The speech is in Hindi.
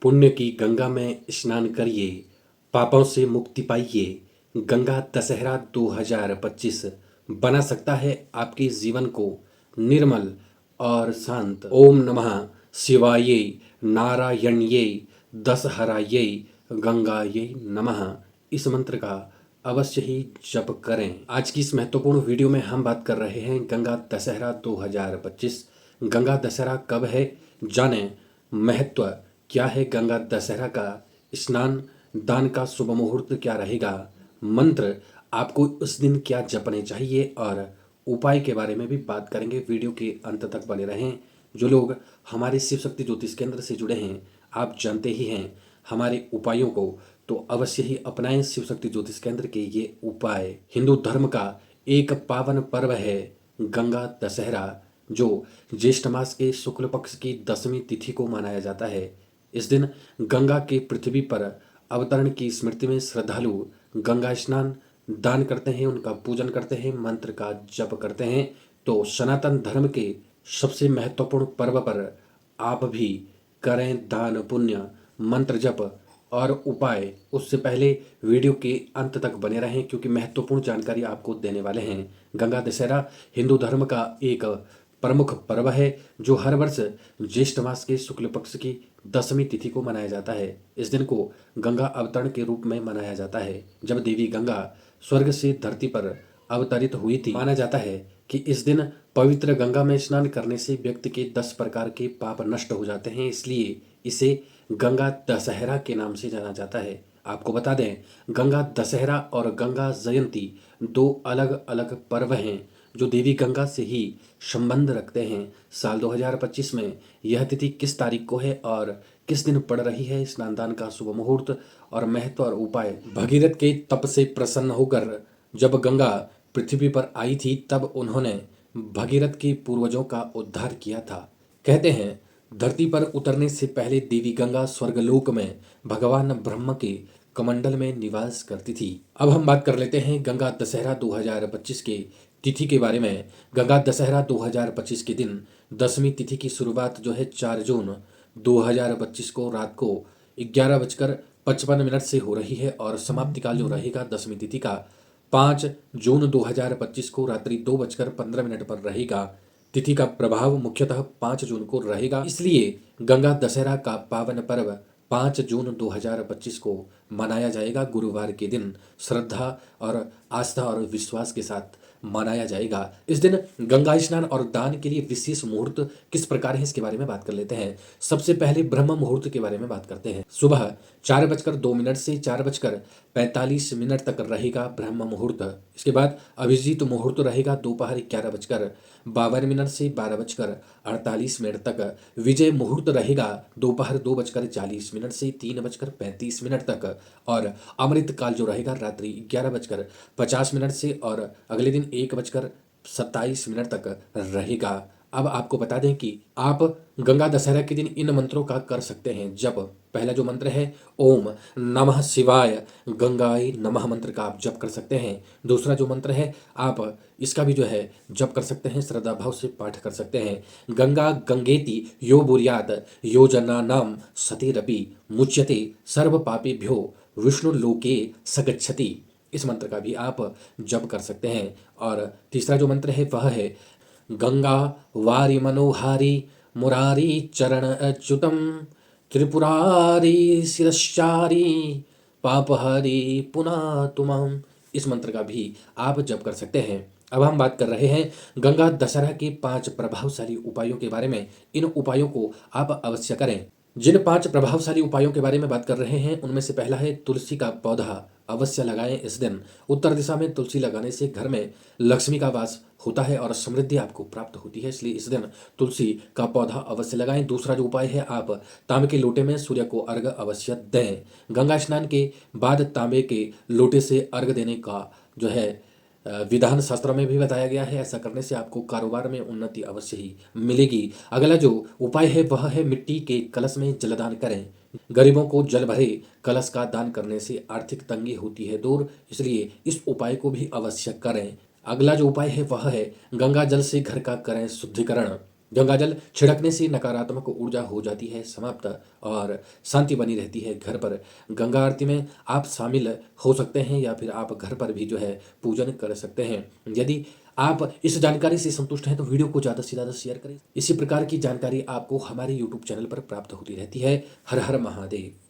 पुण्य की गंगा में स्नान करिए, पापों से मुक्ति पाइए। गंगा दशहरा 2025 बना सकता है आपके जीवन को निर्मल और शांत। ओम नमः शिवाय नारायण्ये दशहरायै गंगायै नमः इस मंत्र का अवश्य ही जप करें। आज की इस महत्वपूर्ण वीडियो में हम बात कर रहे हैं गंगा दशहरा 2025। गंगा दशहरा कब है, जाने महत्व क्या है गंगा दशहरा का, स्नान दान का शुभ मुहूर्त क्या रहेगा, मंत्र आपको उस दिन क्या जपने चाहिए और उपाय के बारे में भी बात करेंगे। वीडियो के अंत तक बने रहें। जो लोग हमारे शिव शक्ति ज्योतिष केंद्र से जुड़े हैं, आप जानते ही हैं हमारे उपायों को, तो अवश्य ही अपनाएं शिव शक्ति ज्योतिष केंद्र के ये उपाय। हिंदू धर्म का एक पावन पर्व है गंगा दशहरा, जो ज्येष्ठ मास के शुक्ल पक्ष की 10वीं तिथि को मनाया जाता है। इस दिन गंगा के पृथ्वी पर अवतरण की स्मृति में श्रद्धालु गंगा स्नान दान करते हैं, उनका पूजन करते हैं, मंत्र का जप करते हैं। तो सनातन धर्म के सबसे महत्वपूर्ण पर्व पर आप भी करें दान पुण्य, मंत्र जप और उपाय। उससे पहले वीडियो के अंत तक बने रहें, क्योंकि महत्वपूर्ण जानकारी आपको देने वाले हैं। गंगा दशहरा हिंदू धर्म का एक प्रमुख पर्व है, जो हर वर्ष ज्येष्ठ मास के शुक्ल पक्ष की 10वीं तिथि को मनाया जाता है। इस दिन को गंगा अवतरण के रूप में मनाया जाता है, जब देवी गंगा स्वर्ग से धरती पर अवतरित हुई थी। माना जाता है कि इस दिन पवित्र गंगा में स्नान करने से व्यक्ति के 10 प्रकार के पाप नष्ट हो जाते हैं, इसलिए इसे गंगा दशहरा के नाम से जाना जाता है। आपको बता दें, गंगा दशहरा और गंगा जयंती दो अलग अलग पर्व हैं, जो देवी गंगा से ही संबंध रखते हैं। साल 2025 में यह तिथि किस तारीख को है और किस दिन पड़ रही है, स्नान दान का शुभ मुहूर्त और महत्व और उपाय। भगीरथ के तप से प्रसन्न होकर जब गंगा पृथ्वी पर आई थी, तब उन्होंने भगीरथ के पूर्वजों का उद्धार किया था। कहते हैं, धरती पर उतरने से पहले देवी गंगा स्वर्गलोक में भगवान ब्रह्म के कमंडल में निवास करती थी। अब हम बात कर लेते हैं गंगा दशहरा 2025 के तिथि के बारे में। गंगा दशहरा 2025 के दिन 10वीं तिथि की शुरुआत जो है 4 जून 2025 को रात को 11:55 से हो रही है, और समाप्ति काल जो रहेगा 10वीं तिथि का 5 जून 2025 को रात्रि 2:15 पर रहेगा। तिथि का प्रभाव मुख्यतः 5 जून को रहेगा, इसलिए गंगा दशहरा का पावन पर्व 5 जून 2025 को मनाया जाएगा। गुरुवार के दिन श्रद्धा और आस्था और विश्वास के साथ मनाया जाएगा। इस दिन गंगा स्नान और दान के लिए विशेष मुहूर्त किस प्रकार है, इसके बारे में बात कर लेते हैं। सबसे पहले ब्रह्म मुहूर्त के बारे में बात करते हैं। सुबह 4:02 से 4:45 तक रहेगा ब्रह्म मुहूर्त। इसके बाद अभिजीत मुहूर्त रहेगा दोपहर 11:52 से 12:48 तक। विजय मुहूर्त रहेगा दोपहर 2:40 से 3:35 तक, और अमृत काल जो रहेगा रात्रि 11:50 से और अगले दिन 1:27 तक रहेगा। अब आपको बता दें कि आप गंगा दशहरा के दिन इन मंत्रों का कर सकते हैं जप। पहला जो मंत्र है ओम नमः शिवाय गंगाय नमः मंत्र का आप जप कर सकते हैं। दूसरा जो मंत्र है आप इसका भी जो है जप कर सकते हैं, श्रद्धा भाव से पाठ कर सकते हैं। गंगा गंगेति यो बुर्यात योजनानाम सतिरपि मुच्यते सर्व पापेभ्यो विष्णु लोके सगच्छति। इस मंत्र का भी आप जप कर सकते हैं। और तीसरा जो मंत्र है वह है गंगा वारी मनोहारी मुरारी चरण अच्युतम त्रिपुरारी शिरश्चारी पापहरी पुनः तुमम। इस मंत्र का भी आप जप कर सकते हैं। अब हम बात कर रहे हैं गंगा दशहरा के 5 प्रभावशाली उपायों के बारे में। इन उपायों को आप अवश्य करें। जिन 5 प्रभावशाली उपायों के बारे में बात कर रहे हैं, उनमें से पहला है तुलसी का पौधा अवश्य लगाएं इस दिन। उत्तर दिशा में तुलसी लगाने से घर में लक्ष्मी का वास होता है और समृद्धि आपको प्राप्त होती है, इसलिए इस दिन तुलसी का पौधा अवश्य लगाएं। दूसरा जो उपाय है, आप तांबे के लोटे में सूर्य को अर्घ अवश्य दें। गंगा स्नान के बाद तांबे के लोटे से अर्घ देने का जो है विधान शास्त्र में भी बताया गया है। ऐसा करने से आपको कारोबार में उन्नति अवश्य ही मिलेगी। अगला जो उपाय है वह है मिट्टी के कलश में जलदान करें। गरीबों को जल भरे कलश का दान करने से आर्थिक तंगी होती है दूर, इसलिए इस उपाय को भी अवश्य करें। अगला जो उपाय है वह है गंगा जल से घर का करें शुद्धिकरण। गंगाजल छिड़कने से नकारात्मक ऊर्जा हो जाती है समाप्त और शांति बनी रहती है घर पर। गंगा आरती में आप शामिल हो सकते हैं या फिर आप घर पर भी जो है पूजन कर सकते हैं। यदि आप इस जानकारी से संतुष्ट हैं तो वीडियो को ज़्यादा से ज़्यादा शेयर करें। इसी प्रकार की जानकारी आपको हमारे यूट्यूब चैनल पर प्राप्त होती रहती है। हर हर महादेव।